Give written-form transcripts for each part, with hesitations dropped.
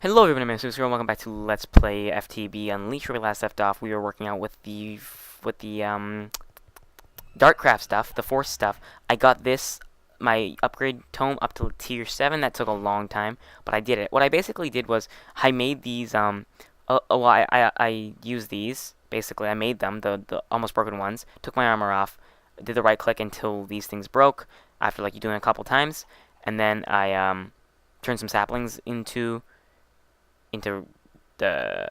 Hello everyone, I'm Superscrull, and welcome back to Let's Play FTB Unleashed. Where we last left off, we were working out with the Darkcraft stuff, the Force stuff. I got my upgrade tome up to tier 7. That took a long time, but I did it. What I basically did was, I made these, I used these, basically. I made them, the almost broken ones, took my armor off, did the right click until these things broke, after like you doing it a couple times, and then I, turned some saplings into the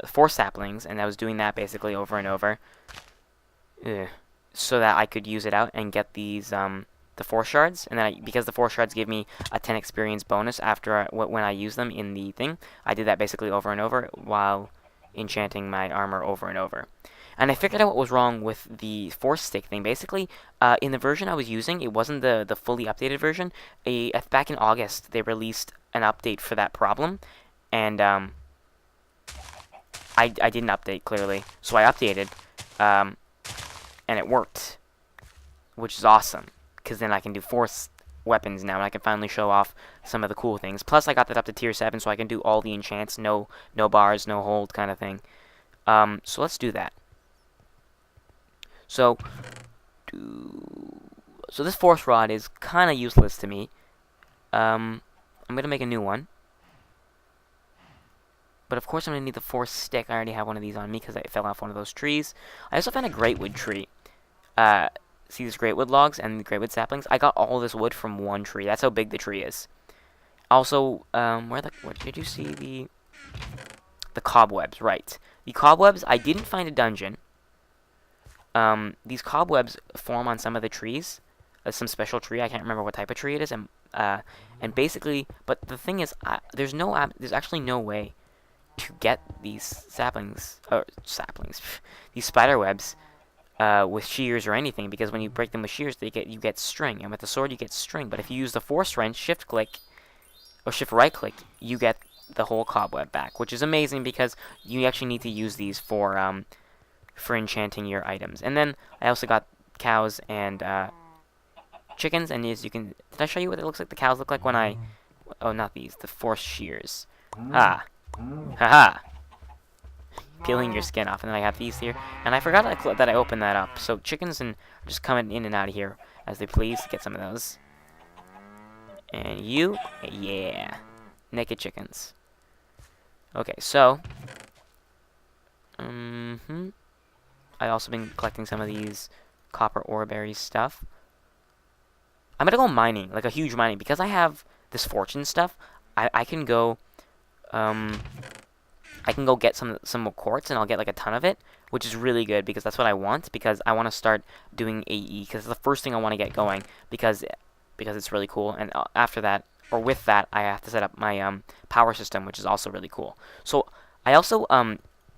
4 saplings, and I was doing that basically over and over, so that I could use it out and get these the 4 shards. And then because the 4 shards give me a 10 experience bonus after when I use them in the thing, I did that basically over and over while enchanting my armor over and over. And I figured out what was wrong with the force stick thing. Basically, in the version I was using, it wasn't the fully updated version. Back in August, they released an update for that problem. And I didn't update, clearly, so I updated, and it worked, which is awesome, because then I can do force weapons now, and I can finally show off some of the cool things. Plus, I got that up to tier 7, so I can do all the enchants, no bars, no hold kind of thing. So let's do that. So this force rod is kind of useless to me. I'm going to make a new one. But of course I'm going to need the force stick. I already have one of these on me because I fell off one of those trees. I also found a greatwood tree. See these greatwood logs and the greatwood saplings? I got all this wood from one tree. That's how big the tree is. Also, where did you see the cobwebs? Right. The cobwebs, I didn't find a dungeon. These cobwebs form on some of the trees. Some special tree. I can't remember what type of tree it is. And basically, but the thing is, there's actually no way to get these these spider webs with shears or anything, because when you break them with shears, you get string, and with the sword you get string. But if you use the force wrench, shift click or shift right click, you get the whole cobweb back, which is amazing because you actually need to use these for enchanting your items. And then I also got cows and chickens, and as you can, did I show you what it looks like? The cows look like when not these, the force shears. Haha! Peeling your skin off, and then I have these here, and I forgot that I opened that up. So chickens are just coming in and out of here as they please. Get some of those. And you, yeah, naked chickens. Okay, so I also been collecting some of these copper ore berries stuff. I'm gonna go mining, like a huge mining, because I have this fortune stuff. I can go. I can go get some more quartz, and I'll get like a ton of it, which is really good because that's what I want. Because I want to start doing AE, because it's the first thing I want to get going, because it's really cool. And after that, or with that, I have to set up my power system, which is also really cool. So I also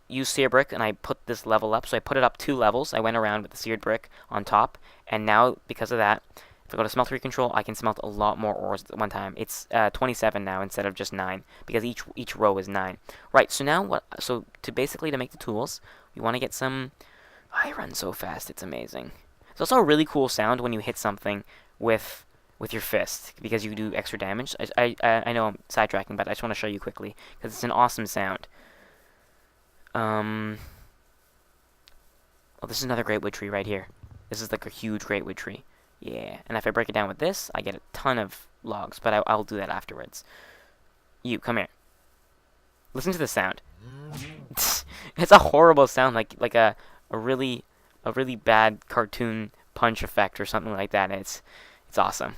use seared brick, and I put this level up. So I put it up 2 levels. I went around with the seared brick on top, and now because of that, if I go to smeltery control, I can smelt a lot more ores at one time. It's 27 now instead of just 9, because each row is 9. Right. So now So to make the tools, we want to get some. I run so fast, it's amazing. It's also a really cool sound when you hit something with your fist, because you do extra damage. I know I'm sidetracking, but I just want to show you quickly because it's an awesome sound. Oh, this is another greatwood tree right here. This is like a huge greatwood tree. Yeah, and if I break it down with this, I get a ton of logs, but I'll do that afterwards. You, come here. Listen to the sound. It's a horrible sound, like a really bad cartoon punch effect or something like that. It's awesome.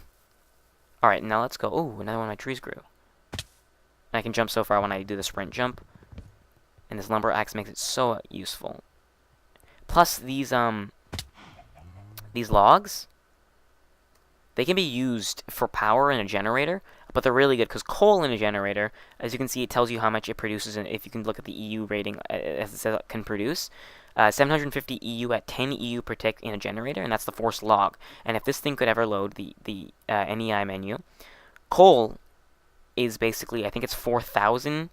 All right, now let's go. Oh, another one of my trees grew. And I can jump so far when I do the sprint jump. And this lumber axe makes it so useful. Plus these logs, they can be used for power in a generator, but they're really good because coal in a generator, as you can see, it tells you how much it produces. And if you can look at the EU rating, as it says it can produce, 750 EU at 10 EU per tick in a generator, and that's the force log. And if this thing could ever load the NEI menu, coal is basically, I think it's 4,000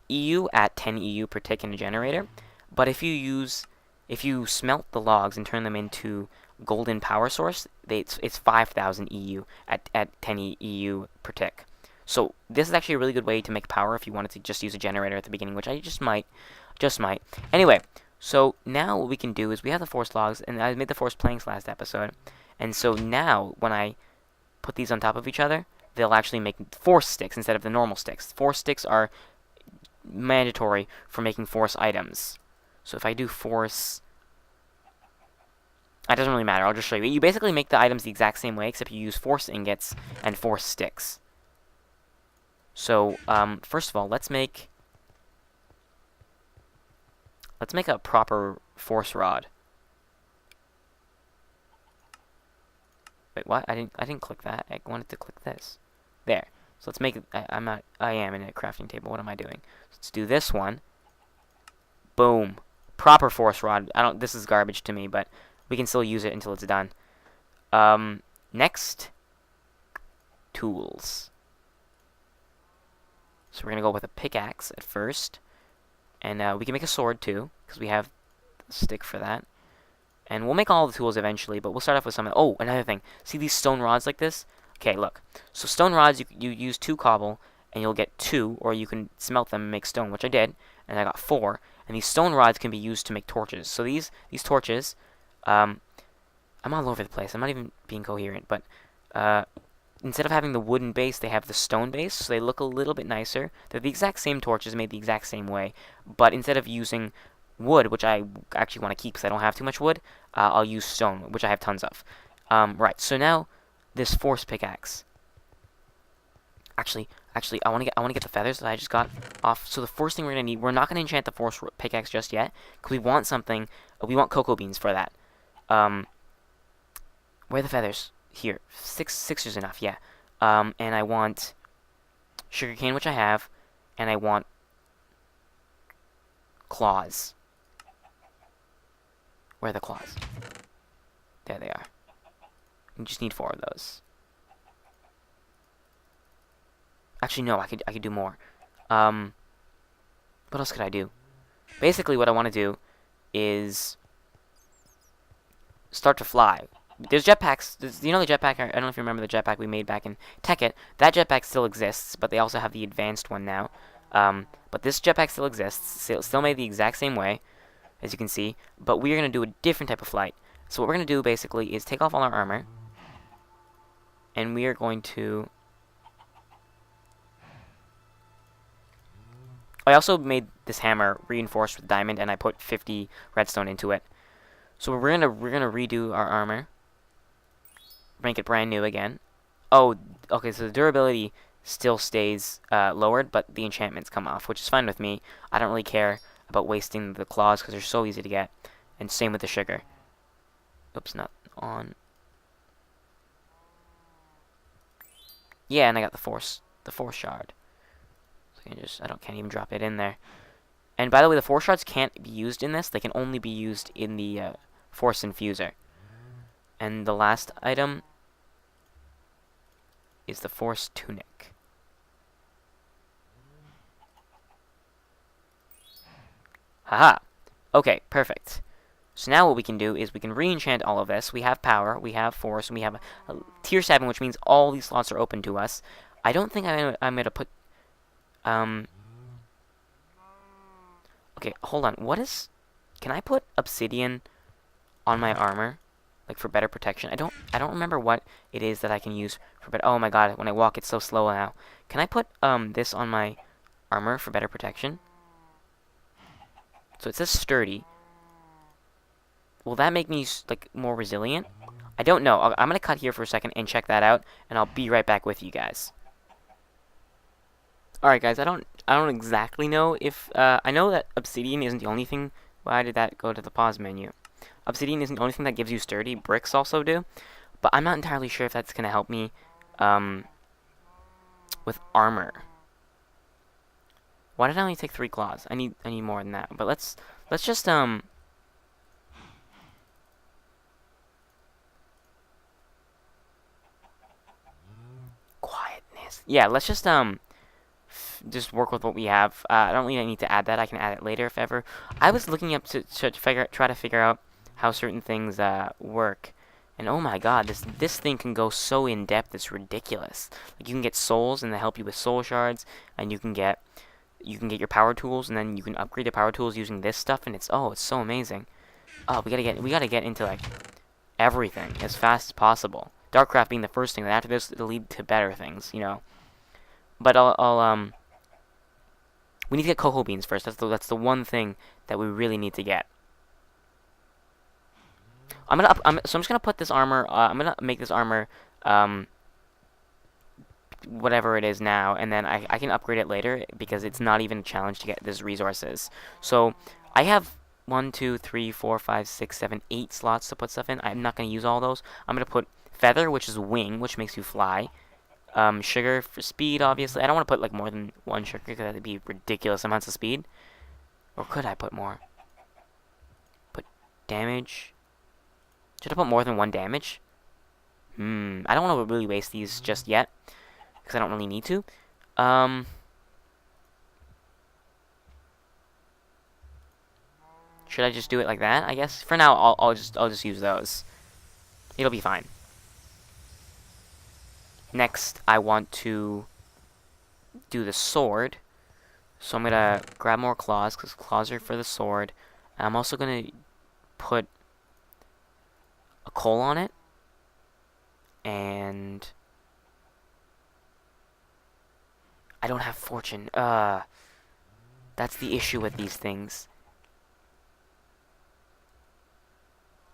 EU at 10 EU per tick in a generator. But if you smelt the logs and turn them into golden power source, it's 5,000 EU at 10 EU per tick. So this is actually a really good way to make power if you wanted to just use a generator at the beginning, which I just might. Anyway, so now what we can do is we have the force logs, and I made the force planks last episode. And so now when I put these on top of each other, they'll actually make force sticks instead of the normal sticks. Force sticks are mandatory for making force items. So if I do force... It doesn't really matter, I'll just show you. You basically make the items the exact same way, except you use force ingots and force sticks. So, first of all, let's make a proper force rod. Wait, what? I didn't click that. I wanted to click this. There. So let's make it. I am in a crafting table. What am I doing? Let's do this one. Boom. Proper force rod. This is garbage to me, but we can still use it until it's done. Next, tools. So we're gonna go with a pickaxe at first, and we can make a sword too, because we have a stick for that. And we'll make all the tools eventually, but we'll start off with some. Oh, another thing. See these stone rods like this? Okay, look. So stone rods, you use 2 cobble, and you'll get 2, or you can smelt them and make stone, which I did, and I got 4. And these stone rods can be used to make torches. So these torches, I'm all over the place. I'm not even being coherent, but instead of having the wooden base, they have the stone base, so they look a little bit nicer. They're the exact same torches, made the exact same way, but instead of using wood, which I actually want to keep because I don't have too much wood, I'll use stone, which I have tons of. Right, so now this force pickaxe. Actually, I want to get the feathers that I just got off. So the first thing we're gonna need, we're not gonna enchant the force pickaxe just yet, because we want something. We want cocoa beans for that. Where are the feathers? Here, six is enough. Yeah. And I want sugarcane, which I have, and I want claws. Where are the claws? There they are. You just need 4 of those. Actually, no, I could do more. What else could I do? Basically, what I want to do is start to fly. There's jetpacks. You know the jetpack? I don't know if you remember the jetpack we made back in Tekkit. That jetpack still exists, but they also have the advanced one now. But this jetpack still exists. Still made the exact same way, as you can see. But we're going to do a different type of flight. So what we're going to do, basically, is take off all our armor. And we are going to... I also made this hammer reinforced with diamond, and I put 50 redstone into it. So we're gonna redo our armor, make it brand new again. Oh, okay. So the durability still stays lowered, but the enchantments come off, which is fine with me. I don't really care about wasting the claws because they're so easy to get, and same with the sugar. Oops, not on. Yeah, and I got the force shard. I can't even drop it in there. And by the way, the force shards can't be used in this. They can only be used in the force infuser. And the last item is the force tunic. Haha. Okay, perfect. So now what we can do is we can re-enchant all of this. We have power, we have force, and we have a tier 7, which means all these slots are open to us. I don't think I'm going to put... Okay, hold on. Can I put obsidian on my armor, like for better protection? I don't remember what it is that I can use for better. Oh my god, when I walk it's so slow now. Can I put this on my armor for better protection? So it says sturdy. Will that make me like more resilient? I don't know. I'm gonna cut here for a second and check that out, and I'll be right back with you guys. Alright guys, I don't exactly know if, I know that obsidian isn't the only thing. Why did that go to the pause menu? Obsidian isn't the only thing that gives you sturdy. Bricks also do. But I'm not entirely sure if that's going to help me, with armor. Why did I only take 3 claws? I need more than that. But let's just, quietness. Yeah, let's just work with what we have. I don't really need to add that. I can add it later if ever. I was looking up to try to figure out how certain things work. And oh my god, this thing can go so in depth, it's ridiculous. Like you can get souls and they help you with soul shards, and you can get your power tools, and then you can upgrade the power tools using this stuff, and it's so amazing. Oh, we gotta get into like everything as fast as possible. Darkcraft being the first thing, and after this it'll lead to better things, you know. But we need to get cocoa beans first. That's the one thing that we really need to get. So I'm just gonna put this armor. I'm gonna make this armor, whatever it is now, and then I can upgrade it later because it's not even a challenge to get these resources. So I have 1, 2, 3, 4, 5, 6, 7, 8 slots to put stuff in. I'm not gonna use all those. I'm gonna put feather, which is wing, which makes you fly. Sugar for speed, obviously. I don't want to put like more than 1 sugar because that'd be ridiculous amounts of speed. Or could I put more? Put damage. Should I put more than 1 damage? I don't want to really waste these just yet because I don't really need to. Should I just do it like that? I guess for now I'll just use those. It'll be fine. Next, I want to do the sword. So I'm gonna grab more claws because claws are for the sword. And I'm also gonna put a coal on it. And I don't have fortune. That's the issue with these things.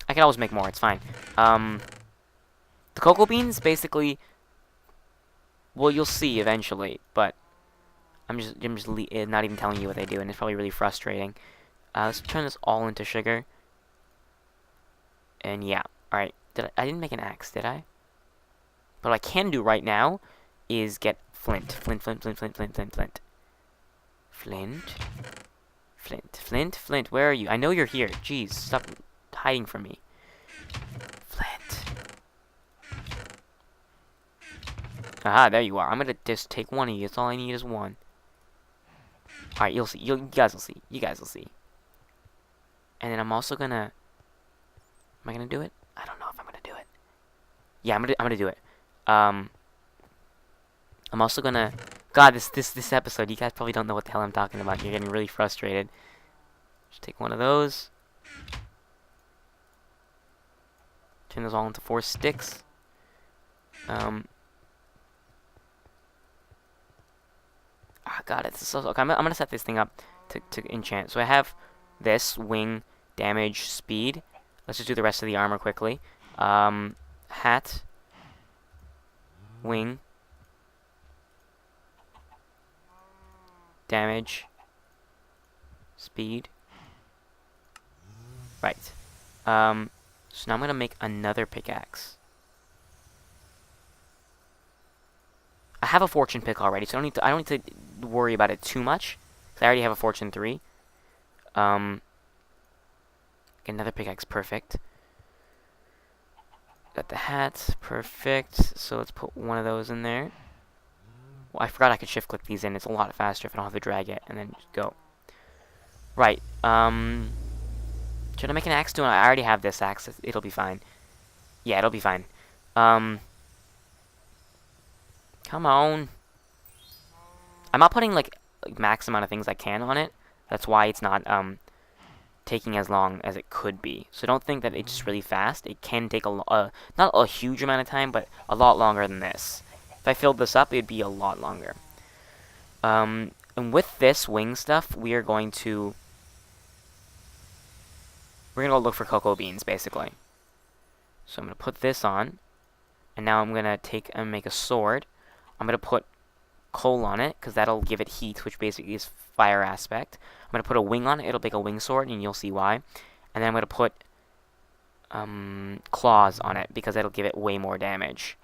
I can always make more. It's fine. The cocoa beans basically. Well, you'll see eventually, but I'm just not even telling you what they do, and it's probably really frustrating. Let's turn this all into sugar. And yeah, all right. I didn't make an axe, did I? But what I can do right now is get flint. Flint. Where are you? I know you're here. Jeez, stop hiding from me. Flint. Aha, there you are. I'm gonna just take one of you. That's all I need is one. Alright, you'll see. You guys will see. You guys will see. And then I'm also gonna... Am I gonna do it? I don't know if I'm gonna do it. Yeah, I'm gonna do it. I'm also gonna... God, this episode, you guys probably don't know what the hell I'm talking about. You're getting really frustrated. Just take one of those. Turn those all into 4 sticks. God, it's so... Okay, I'm gonna set this thing up to enchant. So I have this, wing, damage, speed. Let's just do the rest of the armor quickly. Hat. Wing. Damage. Speed. Right. So now I'm gonna make another pickaxe. I have a fortune pick already, so I don't need to worry about it too much. Cause I already have a fortune 3. Get another pickaxe, perfect. Got the hat, perfect. So let's put one of those in there. Well, I forgot I could shift click these in. It's a lot faster if I don't have to drag it and then just go. Right. Should I make an axe? I already have this axe. It'll be fine. Yeah, it'll be fine. Come on. I'm not putting like max amount of things I can on it. That's why it's not taking as long as it could be. So don't think that it's just really fast. It can take not a huge amount of time, but a lot longer than this. If I filled this up, it'd be a lot longer. And with this wing stuff, we're gonna go look for cocoa beans, basically. So I'm gonna put this on, and now I'm gonna take and make a sword. I'm going to put coal on it, because that'll give it heat, which basically is fire aspect. I'm going to put a wing on it. It'll make a wing sword, and you'll see why. And then I'm going to put claws on it, because that'll give it way more damage.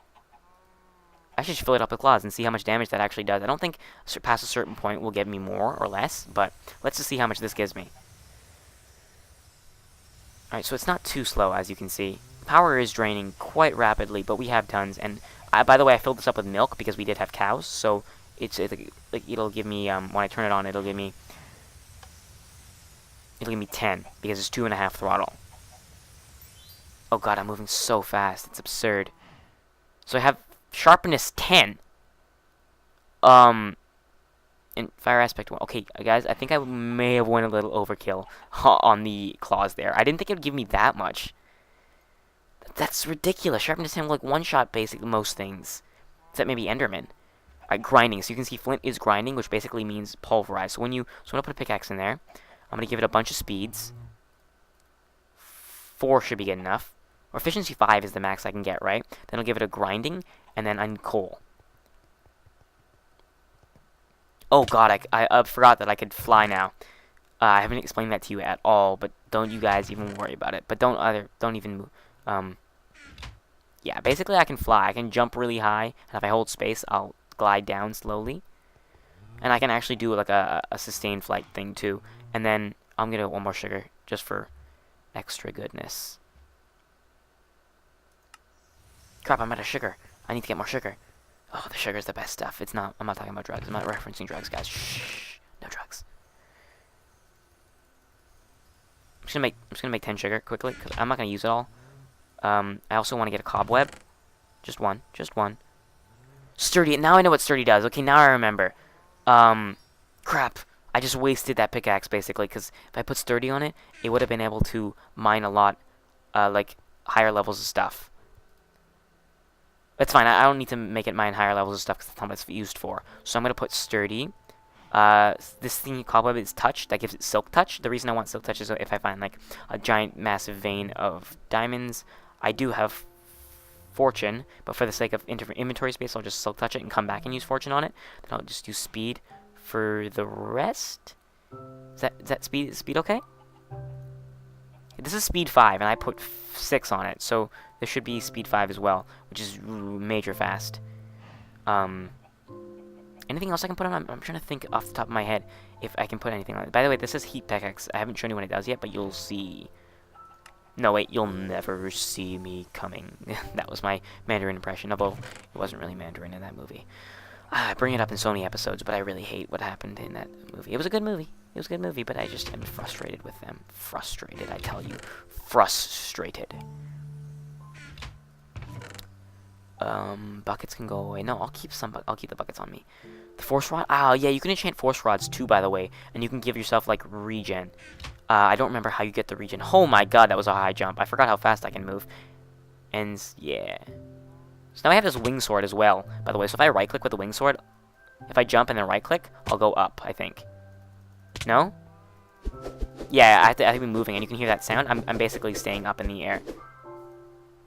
I should fill it up with claws and see how much damage that actually does. I don't think past a certain point will give me more or less, but let's just see how much this gives me. Alright, so it's not too slow, as you can see. Power is draining quite rapidly, but we have tons, and... by the way, I filled this up with milk because we did have cows, so it'll give me when I turn it on, it'll give me 10 because it's 2.5 throttle. Oh god, I'm moving so fast. It's absurd. So I have sharpness 10. And fire aspect 1. Okay, guys, I think I may have went a little overkill on the claws there. I didn't think it would give me that much. That's ridiculous. Sharpness 10 like one-shot basically most things. Except maybe Enderman. Grinding. So you can see Flint is grinding, which basically means pulverized. So when I put a pickaxe in there, I'm gonna give it a bunch of speeds. 4 should be good enough. Or efficiency 5 is the max I can get, right? Then I'll give it a grinding, and then I need coal. Oh god, I forgot that I could fly now. I haven't explained that to you at all, but don't you guys even worry about it. But don't even move. Yeah, basically I can fly. I can jump really high, and if I hold space, I'll glide down slowly. And I can actually do like a sustained flight thing too. And then I'm gonna get one more sugar just for extra goodness. Crap, I'm out of sugar. I need to get more sugar. Oh, the sugar's the best stuff. It's not. I'm not talking about drugs. I'm not referencing drugs, guys. Shh. No drugs. I'm just gonna make 10 sugar quickly because I'm not gonna use it all. I also want to get a cobweb. Just one. Just one. Sturdy. Now I know what sturdy does. Okay, now I remember. Crap. I just wasted that pickaxe basically because if I put sturdy on it, it would have been able to mine a lot, like higher levels of stuff. It's fine. I don't need to make it mine higher levels of stuff because that's not what it's used for. So I'm going to put sturdy. This thing cobweb is touch. That gives it silk touch. The reason I want silk touch is if I find like a giant massive vein of diamonds. I do have fortune, but for the sake of inventory space, I'll just silk touch it and come back and use fortune on it. Then I'll just use speed for the rest. Is that speed? Is speed okay? This is speed 5, and I put 6 on it, so there should be speed 5 as well, which is major fast. Anything else I can put on? I'm trying to think off the top of my head if I can put anything on it. By the way, this is heat pickaxe. I haven't shown you what it does yet, but you'll see. No, wait, you'll never see me coming. That was my Mandarin impression, although it wasn't really Mandarin in that movie. I bring it up in so many episodes, but I really hate what happened in that movie. It was a good movie. It was a good movie, but I just am frustrated with them. Frustrated, I tell you. Frustrated. Buckets can go away. No, I'll keep the buckets on me. The force rod? Oh, yeah, you can enchant force rods too, by the way. And you can give yourself, like, regen. I don't remember how you get the regen. Oh my god, that was a high jump. I forgot how fast I can move. And, yeah. So now I have this wing sword as well, by the way. So if I right-click with the wing sword, if I jump and then right-click, I'll go up, I think. No? Yeah, I have to be moving, and you can hear that sound. I'm basically staying up in the air.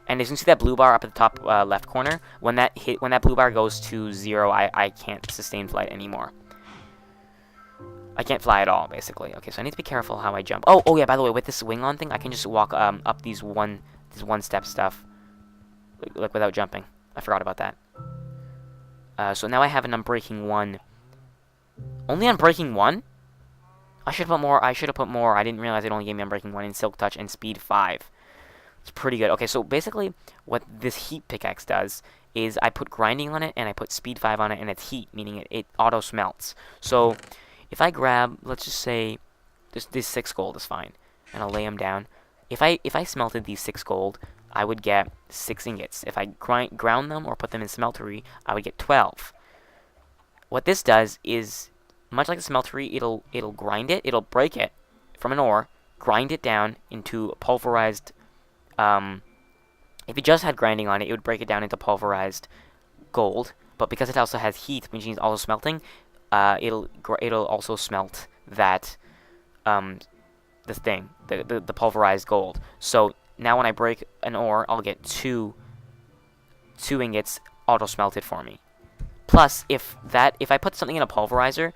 And as you can see that blue bar up at the top left corner, when that blue bar goes to 0, I can't sustain flight anymore. I can't fly at all, basically. Okay, so I need to be careful how I jump. Oh yeah, by the way, with this wing on thing, I can just walk up these one-step stuff, like without jumping. I forgot about that. So now I have an Unbreaking 1. Only Unbreaking 1? I should have put more. I didn't realize it only gave me Unbreaking 1 in Silk Touch and Speed 5. It's pretty good. Okay, so basically what this heat pickaxe does is I put grinding on it and I put Speed 5 on it and it's heat, meaning it auto smelts. So if I grab, let's just say this 6 gold is fine, and I'll lay them down. If I smelted these 6 gold, I would get 6 ingots. If I ground them or put them in smeltery, I would get 12. What this does is, much like the smeltery, it'll grind it, it'll break it from an ore, grind it down into pulverized. If it just had grinding on it, it would break it down into pulverized gold. But because it also has heat, which means also smelting, it'll also smelt that the pulverized gold. So now when I break an ore, I'll get two ingots auto smelted for me. Plus, if I put something in a pulverizer,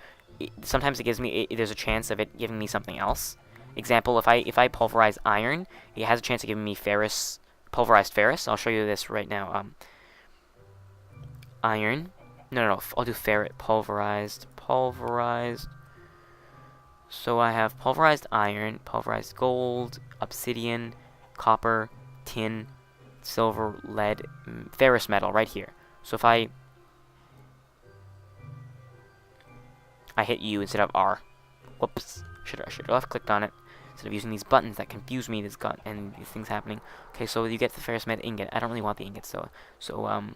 sometimes it gives me there's a chance of it giving me something else. Example, if I pulverize iron, it has a chance of giving me pulverized ferrous. I'll show you this right now. Iron. No. I'll do ferret. Pulverized. So I have pulverized iron, pulverized gold, obsidian, copper, tin, silver, lead, ferrous metal right here. So if I hit U instead of R. Whoops. Should have left clicked on it. instead of using these buttons that confuse me, and these things happening. Okay, so you get the ferrous metal ingot. I don't really want the ingots though. So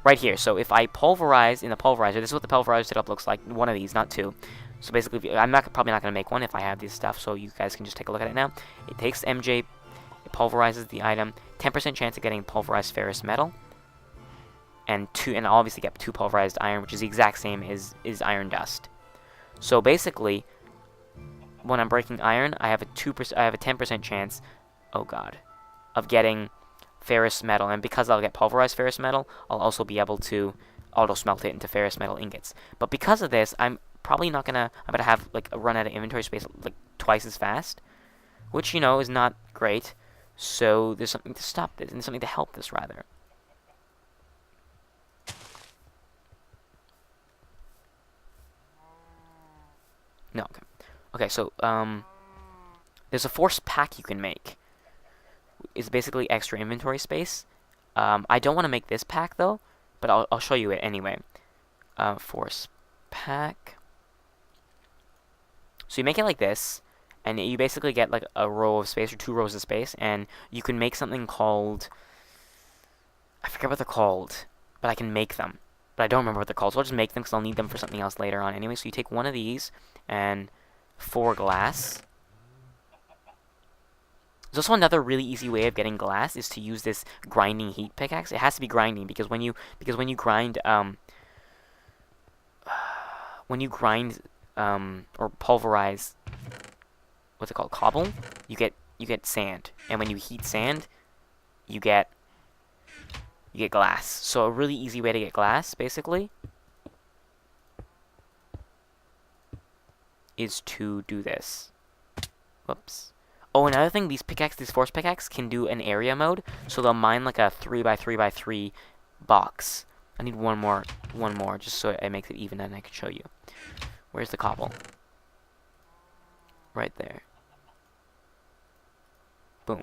right here. So if I pulverize in the pulverizer, this is what the pulverizer setup looks like. One of these, not two. So basically, I'm probably not going to make one if I have this stuff, so you guys can just take a look at it now. It takes MJ, it pulverizes the item, 10% chance of getting pulverized ferrous metal, and I'll obviously get 2 pulverized iron, which is the exact same as iron dust. So basically, when I'm breaking iron, I have a 10% chance, oh god, of getting ferrous metal, and because I'll get pulverized ferrous metal, I'll also be able to auto smelt it into ferrous metal ingots. But because of this, I'm gonna have like a run out of inventory space like twice as fast, which is not great. So there's something to stop this, and something to help this rather. No, okay. So there's a force pack you can make. It's basically extra inventory space. I don't want to make this pack though, but I'll show you it anyway. Force pack. So you make it like this, and you basically get like a row of space or 2 rows of space, and you can make something called, I forget what they're called, but I can make them. But I don't remember what they're called, so I'll just make them because I'll need them for something else later on anyway. So you take one of these and 4 glass. There's also another really easy way of getting glass is to use this grinding heat pickaxe. It has to be grinding because when you grind or pulverize, what's it called, cobble, you get sand, and when you heat sand, you get glass. So a really easy way to get glass, basically, is to do this. Whoops. Oh, another thing, these force pickaxe can do an area mode, so they'll mine like a 3x3x3 box. I need one more, just so it makes it even, and I can show you. Where's the cobble? Right there. Boom.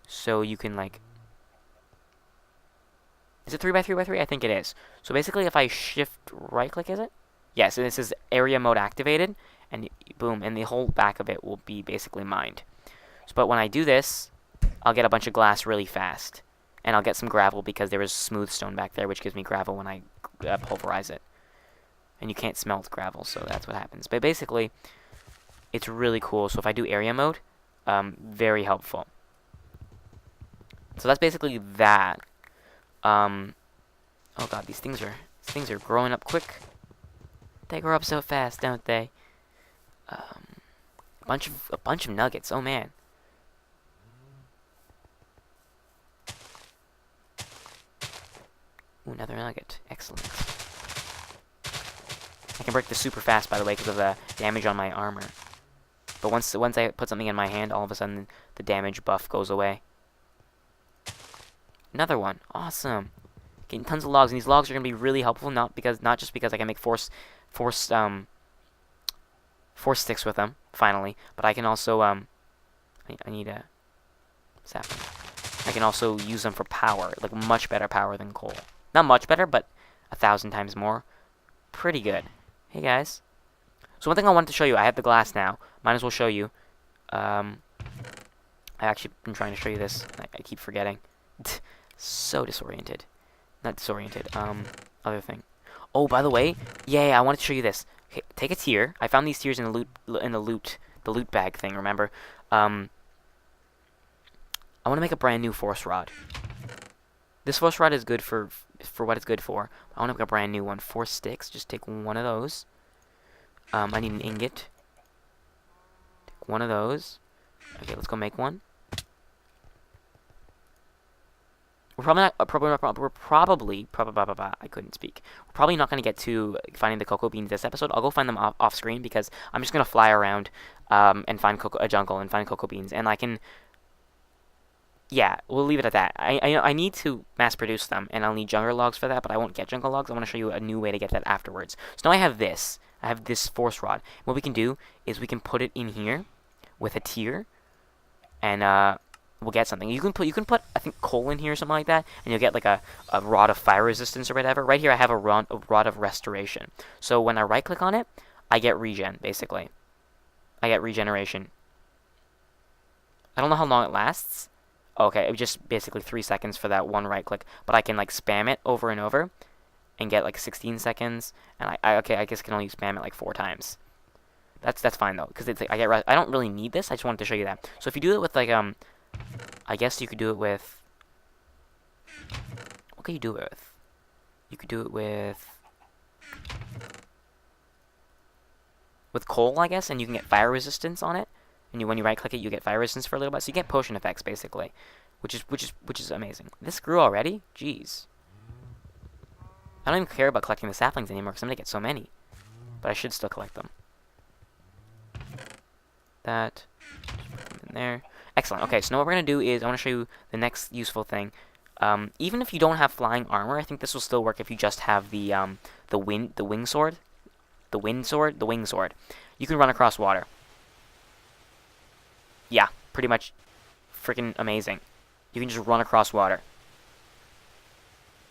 So you can like... Is it 3x3x3? I think it is. So basically if I shift right click, is it? Yes, and this is area mode activated, and boom, and the whole back of it will be basically mined. So, but when I do this, I'll get a bunch of glass really fast. And I'll get some gravel because there is smooth stone back there, which gives me gravel when I pulverize it. And you can't smelt gravel, so that's what happens. But basically, it's really cool. So if I do area mode, very helpful. So that's basically that. Oh god, these things are growing up quick. They grow up so fast, don't they? A bunch of nuggets. Oh man. Ooh, another nugget. Excellent. I can break this super fast, by the way, because of the damage on my armor. But once I put something in my hand, all of a sudden the damage buff goes away. Another one. Awesome. Getting tons of logs, and these logs are going to be really helpful, not just because I can make force sticks with them, finally, but I can also, I need a sapling. I can also use them for power, like much better power than coal. Not much better, but 1,000 times more. Pretty good. Hey guys. So one thing I wanted to show you, I have the glass now. Might as well show you. I actually been trying to show you this. I keep forgetting. So disoriented. Not disoriented. Other thing. Oh, by the way, yeah, I wanted to show you this. Okay, take a tier. I found these tiers in the loot bag thing. Remember? I want to make a brand new force rod. This force rod is good for what it's good for. I want to make a brand new one. 4 sticks. Just take one of those. I need an ingot. Take one of those. Okay, let's go make one. We're probably not. I couldn't speak. We're probably not going to get to finding the cocoa beans this episode. I'll go find them off screen because I'm just going to fly around and find a jungle and find cocoa beans, and I can. Yeah, we'll leave it at that. I need to mass produce them, and I'll need jungle logs for that, but I won't get jungle logs. I want to show you a new way to get that afterwards. So now I have this. I have this force rod. What we can do is we can put it in here with a tier, and we'll get something. You can put I think coal in here or something like that, and you'll get like a rod of fire resistance or whatever. Right here I have a rod of restoration. So when I right click on it, I get regen basically. I get regeneration. I don't know how long it lasts. Okay, it was just basically 3 seconds for that one right click, but I can like spam it over and over and get like 16 seconds. And okay, I guess I can only spam it like 4 times. That's fine though, because it's like I don't really need this. I just wanted to show you that. So if you do it with like I guess you could do it with, what could you do it with? You could do it with coal, I guess, and you can get fire resistance on it. And when you right click it, you get fire resistance for a little bit. So you get potion effects basically, which is amazing. This grew already? Jeez. I don't even care about collecting the saplings anymore because I'm gonna get so many. But I should still collect them. That. Put them in there. Excellent. Okay, so now what we're gonna do is I want to show you the next useful thing. Even if you don't have flying armor, I think this will still work if you just have the wing sword. The wind sword? The wing sword. You can run across water. Yeah, pretty much freaking amazing. You can just run across water.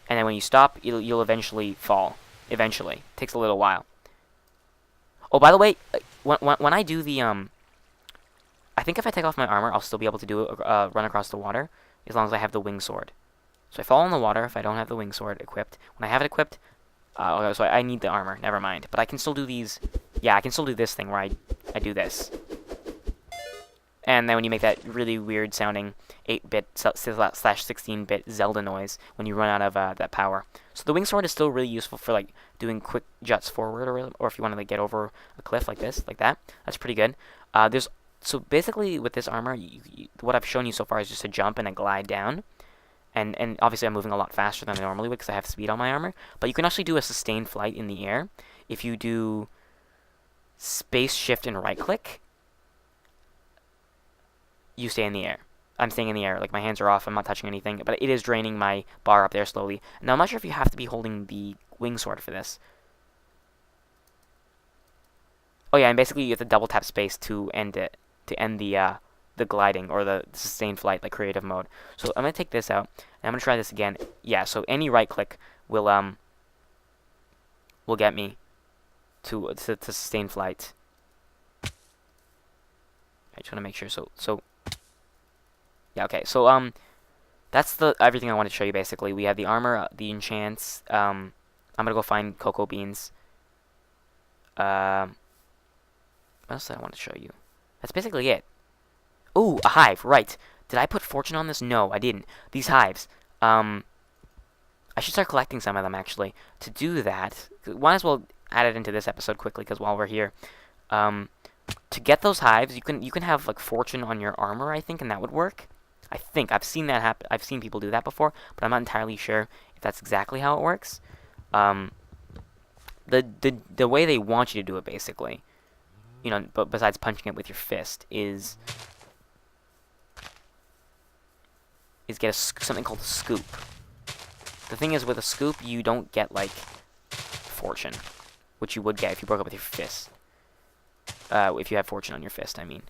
And then when you stop, you'll eventually fall. Eventually. Takes a little while. Oh, by the way, when I do the, I think if I take off my armor, I'll still be able to do it, run across the water, as long as I have the wing sword. So I fall in the water if I don't have the wing sword equipped. When I have it equipped, okay, so I need the armor, never mind. But I can still do these, yeah, I can still do this thing where I do this. And then when you make that really weird sounding 8-bit / 16-bit Zelda noise when you run out of that power. So the wing sword is still really useful for like doing quick juts forward, or if you want to like get over a cliff like this, like that. That's pretty good. So basically with this armor, what I've shown you so far is just a jump and a glide down. And obviously I'm moving a lot faster than I normally would because I have speed on my armor. But you can actually do a sustained flight in the air if you do space, shift, and right click. You stay in the air. I'm staying in the air. Like, my hands are off. I'm not touching anything. But it is draining my bar up there slowly. Now, I'm not sure if you have to be holding the wing sword for this. Oh, yeah, and basically you have to double tap space to end it. To end the gliding or the sustained flight, like creative mode. So I'm going to take this out. And I'm going to try this again. Yeah, so any right click will get me to sustained flight. I just want to make sure. So yeah, okay. So that's everything I wanted to show you basically. We have the armor, the enchants. I'm gonna go find cocoa beans. What else did I want to show you? That's basically it. Ooh, a hive, right. Did I put fortune on this? No, I didn't. These hives. I should start collecting some of them actually. To do that, might as well add it into this episode quickly because while we're here, to get those hives, you can have like fortune on your armor, I think, and that would work. I think I've seen that happen. I've seen people do that before, but I'm not entirely sure if that's exactly how it works. The way they want you to do it, basically, you know, but besides punching it with your fist, is get something called a scoop. The thing is, with a scoop, you don't get like fortune, which you would get if you broke it with your fist. If you have fortune on your fist, I mean.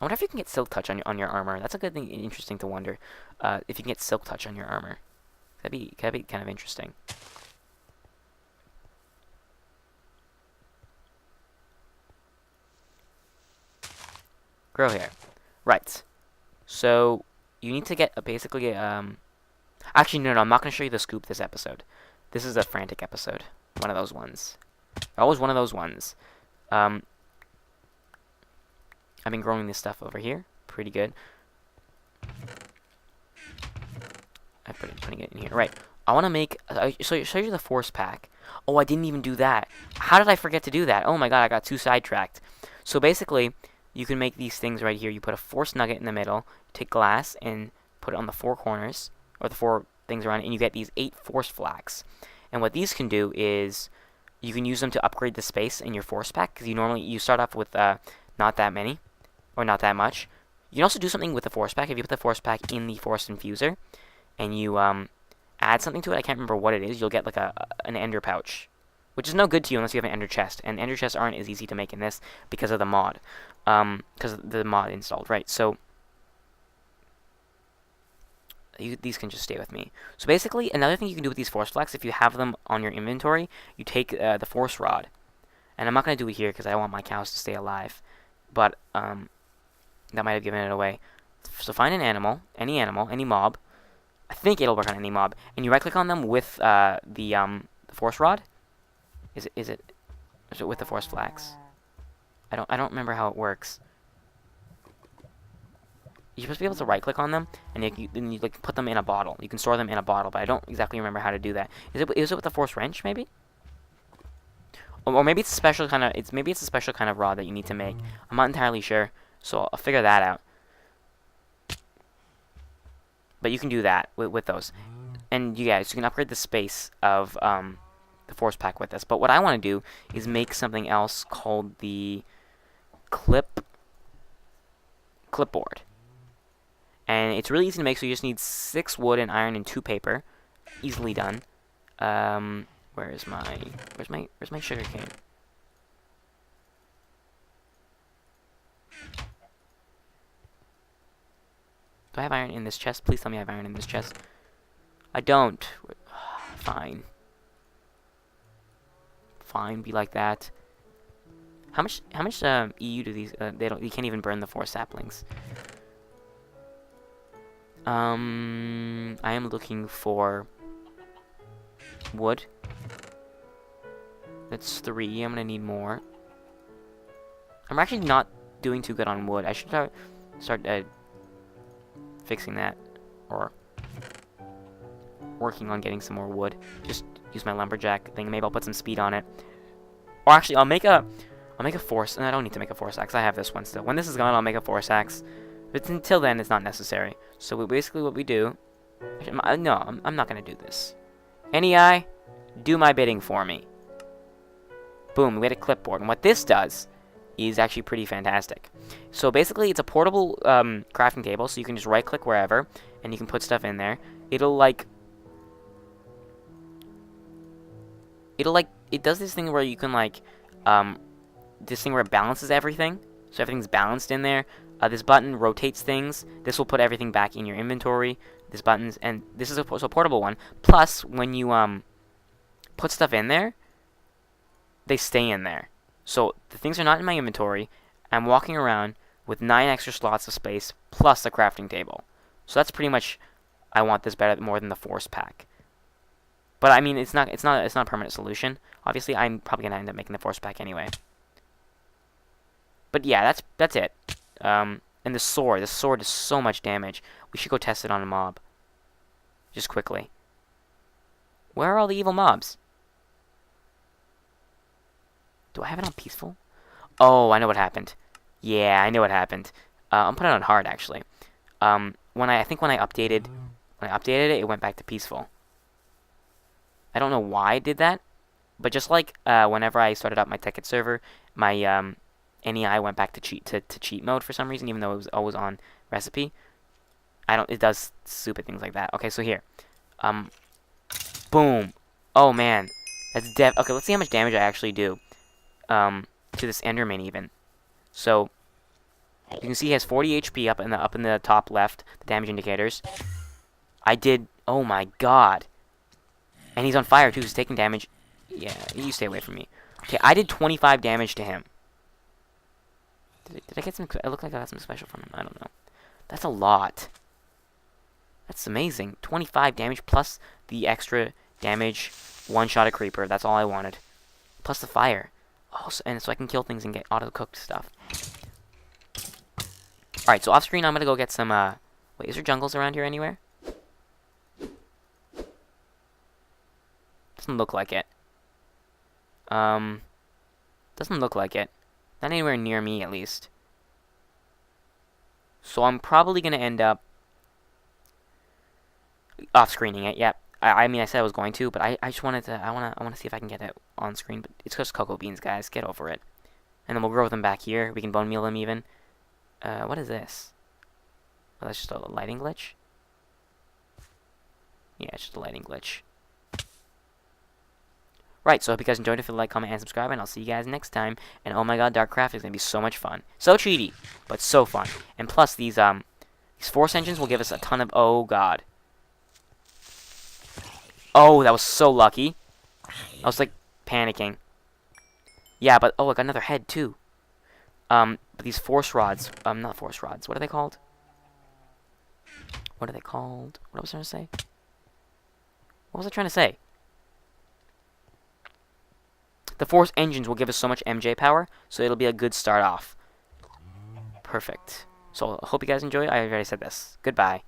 I wonder if you can get silk touch on your armor. That's a good thing, interesting to wonder. If you can get silk touch on your armor, that'd be kind of interesting. Grow hair, right? So you need to get basically Actually, no, I'm not gonna show you the scoop this episode. This is a frantic episode. One of those ones. Always one of those ones. I've been growing this stuff over here. Pretty good. I'm putting it in here. Right. I want to make... so show you the force pack. Oh, I didn't even do that. How did I forget to do that? Oh my god, I got too sidetracked. So basically, you can make these things right here. You put a force nugget in the middle, take glass, and put it on the 4 corners, or the 4 things around it, and you get these 8 force flags. And what these can do is... you can use them to upgrade the space in your force pack, because you start off with not that many, or not that much. You can also do something with the force pack. If you put the force pack in the force infuser, and you add something to it, I can't remember what it is, you'll get like an ender pouch, which is no good to you unless you have an ender chest. And ender chests aren't as easy to make in this because of the mod, because the mod installed, right? So these can just stay with me. So basically, another thing you can do with these force flags, if you have them on your inventory, you take the force rod, And I'm not going to do it here because I want my cows to stay alive. But, that might have given it away. So find an animal, any mob. I think it'll work on any mob. And you right-click on them with, the force rod. Is it with the force flax? I don't remember how it works. You're supposed to be able to right-click on them, and you like put them in a bottle. You can store them in a bottle, but I don't exactly remember how to do that. Is it with the force wrench, maybe? Or maybe it's a special kind of a special kind of rod that you need to make. I'm not entirely sure, so I'll figure that out. But you can do that with those, and you can upgrade the space of the force pack with this. But what I want to do is make something else called the clipboard. And it's really easy to make, so you just need 6 wood and iron and 2 paper. Easily done. Where's my sugar cane? Do I have iron in this chest? Please tell me I have iron in this chest. I don't. Fine. Fine, be like that. How much EU do these you can't even burn the 4 saplings. I am looking for wood. That's 3. I'm gonna need more. I'm actually not doing too good on wood. I should start fixing that, or working on getting some more wood. Just use my lumberjack thing. Maybe I'll put some speed on it. Or actually, I'll make a force. And I don't need to make a force axe. I have this one still. When this is gone, I'll make a force axe. But until then, it's not necessary. So basically what we do... No, I'm not going to do this. NEI, do my bidding for me. Boom, we had a clipboard. And what this does is actually pretty fantastic. So basically, it's a portable crafting table. So you can just right-click wherever, and you can put stuff in there. It does this thing where you can, this thing where it balances everything. So everything's balanced in there. This button rotates things. This will put everything back in your inventory. This button's, and this is a portable one. Plus, when you put stuff in there, they stay in there. So the things are not in my inventory. I'm walking around with 9 extra slots of space plus a crafting table. So that's pretty much. I want this better more than the force pack. But I mean, it's not a permanent solution. Obviously, I'm probably gonna end up making the force pack anyway. But yeah, that's it. And the sword does so much damage. We should go test it on a mob. Just quickly. Where are all the evil mobs? Do I have it on peaceful? Oh, I know what happened. Yeah, I know what happened. I'm putting it on hard actually. When I updated it, it went back to peaceful. I don't know why I did that, but just like whenever I started up my Tekkit server, my NEI went back to cheat mode for some reason, even though it was always on recipe. It does stupid things like that. Okay, so here. Boom. Oh man. That's okay, let's see how much damage I actually do. To this Enderman even. So you can see he has 40 HP up in the top left, the damage indicators. I did, oh my god. And he's on fire too, he's taking damage. Yeah, you stay away from me. Okay, I did 25 damage to him. Did I get some? It looked like I got some special from him. I don't know. That's a lot. That's amazing. 25 damage plus the extra damage. One-shot a creeper. That's all I wanted. Plus the fire. Oh, and so I can kill things and get auto-cooked stuff. Alright, so off-screen I'm gonna go get some, Wait, is there jungles around here anywhere? Doesn't look like it. Doesn't look like it. Not anywhere near me, at least. So I'm probably gonna end up off-screening it. Yep. I mean, I said I was going to, but I just wanted to. I wanna see if I can get it on screen. But it's just cocoa beans, guys. Get over it. And then we'll grow them back here. We can bone meal them even. What is this? Oh, that's just a lighting glitch. Yeah, it's just a lighting glitch. Right, so I hope you guys enjoyed it. If you like, comment, and subscribe, and I'll see you guys next time. And oh my god, Dark Craft is going to be so much fun. So cheaty, but so fun. And plus, these force engines will give us a ton of... Oh god. Oh, that was so lucky. I was, like, panicking. Yeah, but oh, I got another head too. But these force rods, not force rods. What are they called? What are they called? What was I trying to say? What was I trying to say? The force engines will give us so much MJ power, so it'll be a good start off. Perfect. So I hope you guys enjoy. I already said this. Goodbye.